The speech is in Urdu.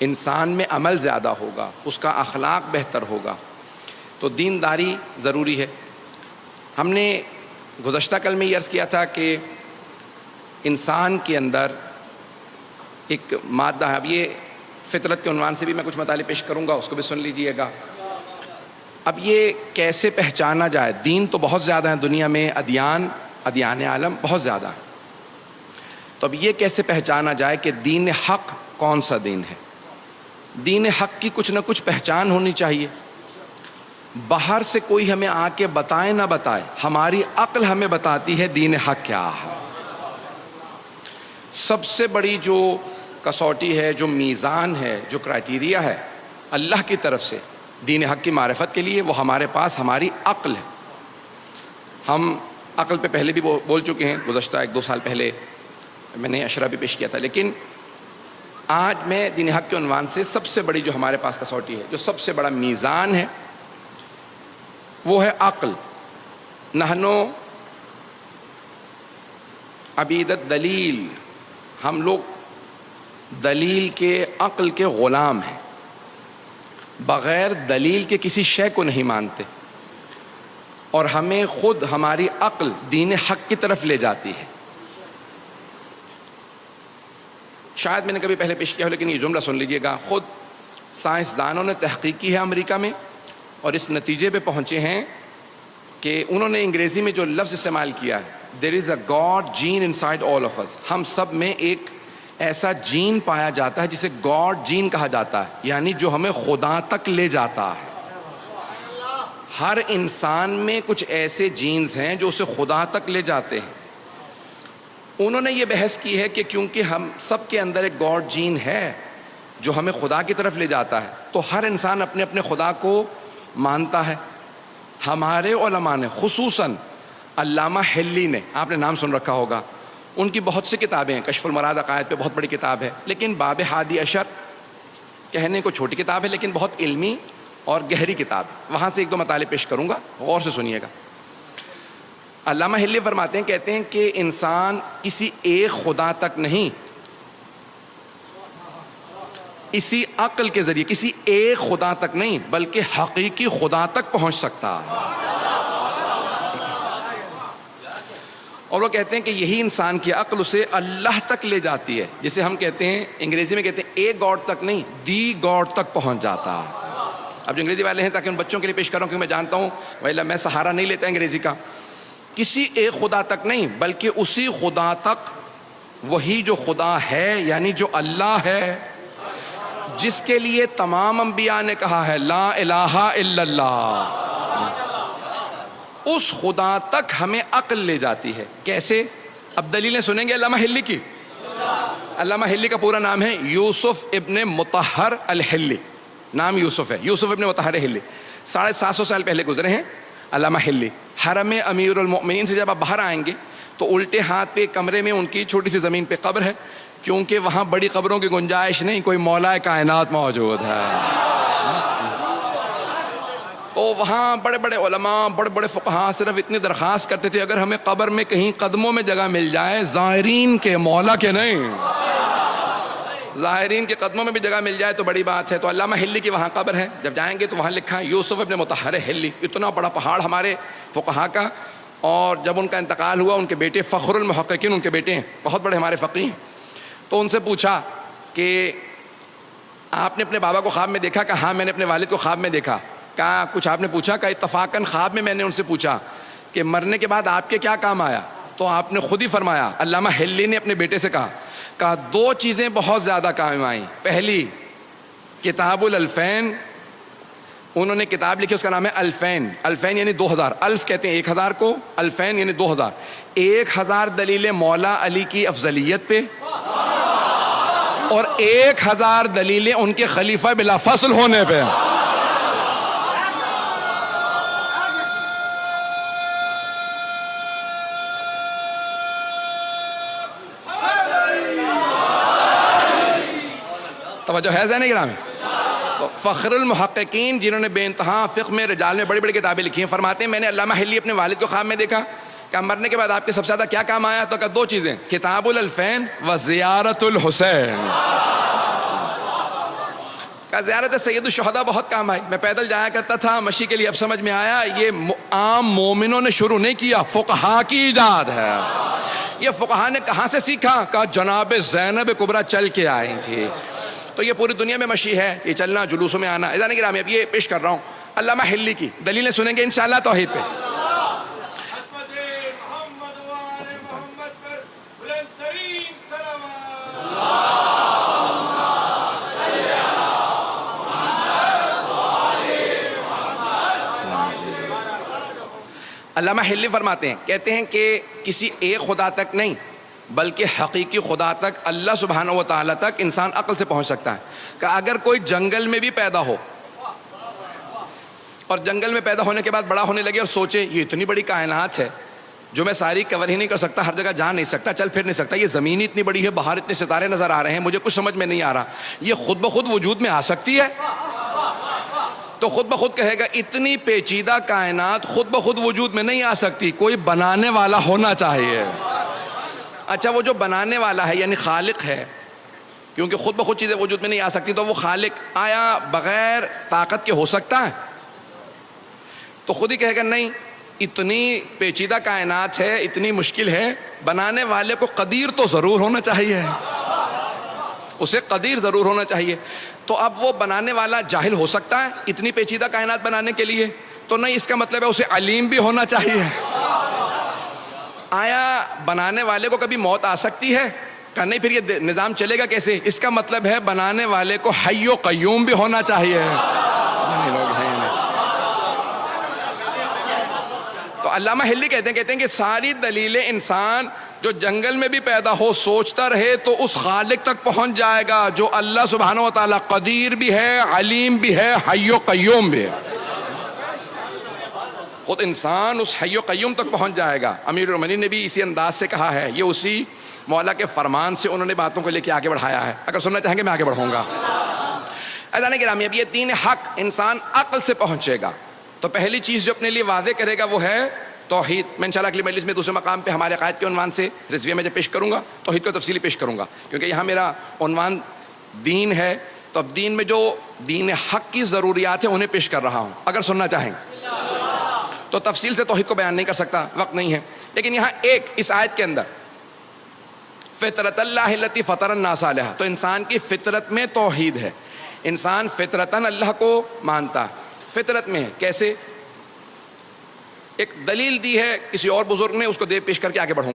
انسان میں عمل زیادہ ہوگا، اس کا اخلاق بہتر ہوگا، تو دینداری ضروری ہے۔ ہم نے گزشتہ کل میں یہ عرض کیا تھا کہ انسان کے اندر ایک مادہ ہے، اب یہ فطرت کے عنوان سے بھی میں کچھ مطالب پیش کروں گا، اس کو بھی سن لیجئے گا۔ اب یہ کیسے پہچانا جائے؟ دین تو بہت زیادہ ہیں دنیا میں، ادیان عالم بہت زیادہ ہیں، تو اب یہ کیسے پہچانا جائے کہ دین حق کون سا دین ہے؟ دین حق کی کچھ نہ کچھ پہچان ہونی چاہیے۔ باہر سے کوئی ہمیں آ کے بتائے نہ بتائے، ہماری عقل ہمیں بتاتی ہے دین حق کیا ہے۔ سب سے بڑی جو کسوٹی ہے، جو میزان ہے، جو کرائٹیریا ہے اللہ کی طرف سے دین حق کی معرفت کے لیے، وہ ہمارے پاس ہماری عقل ہے۔ ہم عقل پہ پہلے بھی بول چکے ہیں، گزشتہ 1-2 سال پہلے میں نے اشرا بھی پیش کیا تھا، لیکن آج میں دین حق کے عنوان سے سب سے بڑی جو ہمارے پاس کسوٹی ہے، جو سب سے بڑا میزان ہے، وہ ہے عقل۔ نحنو عبیدت دلیل، ہم لوگ دلیل کے، عقل کے غلام ہیں، بغیر دلیل کے کسی شے کو نہیں مانتے، اور ہمیں خود ہماری عقل دین حق کی طرف لے جاتی ہے۔ شاید میں نے کبھی پہلے پیش کیا ہو، لیکن یہ جملہ سن لیجئے گا۔ خود سائنسدانوں نے تحقیق کی ہے امریکہ میں، اور اس نتیجے پہ پہنچے ہیں کہ انہوں نے انگریزی میں جو لفظ استعمال کیا ہے، there is a God gene inside all of us، ہم سب میں ایک ایسا جین پایا جاتا ہے جسے گاڈ جین کہا جاتا ہے، یعنی جو ہمیں خدا تک لے جاتا ہے۔ ہر انسان میں کچھ ایسے جینز ہیں جو اسے خدا تک لے جاتے ہیں۔ انہوں نے یہ بحث کی ہے کہ کیونکہ ہم سب کے اندر ایک گاڈ جین ہے جو ہمیں خدا کی طرف لے جاتا ہے، تو ہر انسان اپنے اپنے خدا کو مانتا ہے۔ ہمارے علماء نے، خصوصاً علامہ حلی نے، آپ نے نام سن رکھا ہوگا، ان کی بہت سی کتابیں ہیں، کشف المراد عقائد پہ بہت بڑی کتاب ہے، لیکن باب ہادی اشر کہنے کو چھوٹی کتاب ہے لیکن بہت علمی اور گہری کتاب ہے۔ وہاں سے 1-2 مطالب پیش کروں گا، غور سے سنیے گا۔ علامہ حلی فرماتے ہیں، کہتے ہیں کہ انسان کسی ایک خدا تک نہیں، اسی عقل کے ذریعے کسی ایک خدا تک نہیں بلکہ حقیقی خدا تک پہنچ سکتا ہے۔ اور وہ کہتے ہیں کہ یہی انسان کی عقل اسے اللہ تک لے جاتی ہے، جسے ہم کہتے ہیں، انگریزی میں کہتے ہیں ایک گاڈ تک نہیں، دی گاڈ تک پہنچ جاتا ہے۔ اب جو انگریزی والے ہیں، تاکہ ان بچوں کے لیے پیش کر رہا ہوں کیونکہ میں جانتا ہوں ویلا میں سہارا نہیں لیتا انگریزی کا، کسی ایک خدا تک نہیں بلکہ اسی خدا تک، وہی جو خدا ہے یعنی جو اللہ ہے، جس کے لیے تمام انبیاء نے کہا ہے لا الہ الا اللہ، اس خدا تک ہمیں عقل لے جاتی ہے۔ کیسے؟ اب دلیلیں سنیں گے علامہ حلی کی۔ علامہ حلی کا پورا نام ہے یوسف ابن مطہر الحلی، نام یوسف ہے، یوسف ابن مطہر حلی۔ 750 سال پہلے گزرے ہیں علامہ حلی۔ حرم امیر المؤمنین سے جب آپ باہر آئیں گے تو الٹے ہاتھ پہ ایک کمرے میں ان کی چھوٹی سی زمین پہ قبر ہے، کیونکہ وہاں بڑی قبروں کی گنجائش نہیں، کوئی مولا کائنات موجود ہے۔ تو وہاں بڑے بڑے علماء، بڑے بڑے فقہاء صرف اتنی درخواست کرتے تھے اگر ہمیں قبر میں کہیں قدموں میں جگہ مل جائے، زائرین کے، مولا کے نہیں، زائرین کے قدموں میں بھی جگہ مل جائے تو بڑی بات ہے۔ تو علامہ حلی کی وہاں قبر ہے، جب جائیں گے تو وہاں لکھا ہے یوسف ابن مطہر حلی، اتنا بڑا پہاڑ ہمارے فقہاء کا۔ اور جب ان کا انتقال ہوا، ان کے بیٹے فخر المحققین ان کے بیٹے ہیں، بہت بڑے ہمارے فقیہ ہیں، تو ان سے پوچھا کہ آپ نے اپنے بابا کو خواب میں دیکھا؟ کہ ہاں میں نے اپنے والد کو خواب میں دیکھا۔ کہا کچھ آپ نے پوچھا؟ کہ اتفاقاً خواب میں میں نے ان سے پوچھا کہ مرنے کے بعد آپ کے کیا کام آیا؟ تو آپ نے خود ہی فرمایا، علامہ حلی نے اپنے بیٹے سے کہا 2 چیزیں بہت زیادہ کام آئیں۔ پہلی کتاب الالفین، انہوں نے کتاب لکھی، اس کا نام ہے الفین۔ الفین یعنی 2000، الف کہتے ہیں 1000 کو، الفین یعنی 2000۔ 1000 دلیلیں مولا علی کی افضلیت پہ، اور 1000 دلیلیں ان کے خلیفہ بلا فصل ہونے پہ۔ توجہ ہے ذہن گرامی؟ تو فخر المحققین جنہوں نے بے انتہا فقہ میں، رجال میں بڑی بڑی کتابیں لکھی ہیں، فرماتے ہیں میں نے علامہ حلی اپنے والد کو خواب میں دیکھا کہ مرنے کے بعد آپ کے سب سے زیادہ کیا کام آیا؟ تو کہا 2 چیزیں، کتاب الالفین و زیارت الحسین۔ کہا زیارت سید الشہداء بہت کام آئی، میں پیدل جایا کرتا تھا مشی کے لیے، اب سمجھ میں آیا یہ عام مومنوں نے شروع نہیں کیا، فقہا کی ایجاد ہے۔ یہ فقہا نے کہاں سے سیکھا؟ کہا جناب زینب کبریٰ چل کے آئی تھی، تو یہ پوری دنیا میں مشی ہے، یہ چلنا، جلوسوں میں آنا۔ اذان گرامی اب یہ پیش کر رہا ہوں علامہ حلی کی دلیلیں سنیں گے انشاءاللہ توحید پہ۔ علامہ حلی فرماتے ہیں، کہتے ہیں کہ کسی ایک خدا تک نہیں بلکہ حقیقی خدا تک، اللہ سبحانہ و تعالیٰ تک انسان عقل سے پہنچ سکتا ہے۔ کہ اگر کوئی جنگل میں بھی پیدا ہو اور جنگل میں پیدا ہونے کے بعد بڑا ہونے لگے اور سوچے یہ اتنی بڑی کائنات ہے جو میں ساری کور ہی نہیں کر سکتا، ہر جگہ جا نہیں سکتا، چل پھر نہیں سکتا، یہ زمین اتنی بڑی ہے، باہر اتنے ستارے نظر آ رہے ہیں، مجھے کچھ سمجھ میں نہیں آ رہا، یہ خود بخود وجود میں آ سکتی ہے؟ تو خود بخود کہے گا اتنی پیچیدہ کائنات خود بخود وجود میں نہیں آ سکتی، کوئی بنانے والا ہونا چاہیے۔ اچھا وہ جو بنانے والا ہے یعنی خالق ہے، کیونکہ خود بخود چیزیں وجود میں نہیں آ سکتی، تو وہ خالق آیا بغیر طاقت کے ہو سکتا ہے؟ تو خود ہی کہے گا نہیں، اتنی پیچیدہ کائنات ہے، اتنی مشکل ہے، بنانے والے کو قدیر تو ضرور ہونا چاہیے، اسے قدیر ضرور ہونا چاہیے۔ تو اب وہ بنانے والا جاہل ہو سکتا ہے اتنی پیچیدہ کائنات بنانے کے لیے؟ تو نہیں، اس کا مطلب ہے اسے علیم بھی ہونا چاہیے۔ آیا بنانے والے کو کبھی موت آ سکتی ہے؟ کہ نہیں، پھر یہ نظام چلے گا کیسے؟ اس کا مطلب ہے بنانے والے کو حی و قیوم بھی ہونا چاہیے۔ تو علامہ حلی کہتے ہیں کہ ساری دلیلیں انسان جو جنگل میں بھی پیدا ہو سوچتا رہے تو اس خالق تک پہنچ جائے گا جو اللہ سبحانہ و تعالیٰ قدیر بھی ہے، علیم بھی ہے، حی و قیوم بھی ہے۔ خود انسان اس حی و قیوم تک پہنچ جائے گا۔ امیر المومنین نے بھی اسی انداز سے کہا ہے، یہ اسی مولا کے فرمان سے انہوں نے باتوں کو لے کے آگے بڑھایا ہے۔ اگر سننا چاہیں گے میں آگے بڑھوں گا۔ عزیزان گرامی اب یہ دین حق انسان عقل سے پہنچے گا، تو پہلی چیز جو اپنے لیے واضح کرے گا وہ ہے توحید۔ میں انشاءاللہ اگلی مجلس میں دوسرے مقام پہ ہمارے عقائد کے عنوان سے رضویہ میں جب پیش کروں گا توحید کو تفصیلی پیش کروں گا، کیونکہ یہاں میرا عنوان دین ہے، تو اب دین میں جو دین حق کی ضروریات ہیں انہیں پیش کر رہا ہوں۔ اگر سننا چاہیں تو تفصیل سے توحید کو بیان نہیں کر سکتا، وقت نہیں ہے، لیکن یہاں ایک اس آیت کے اندر فطرت اللہ التی فطر الناس علیہا، تو انسان کی فطرت میں توحید ہے، انسان فطرتاً اللہ کو مانتا ہے، فطرت میں ہے۔ کیسے؟ ایک دلیل دی ہے کسی اور بزرگ نے، اس کو دے پیش کر کے آگے بڑھوں۔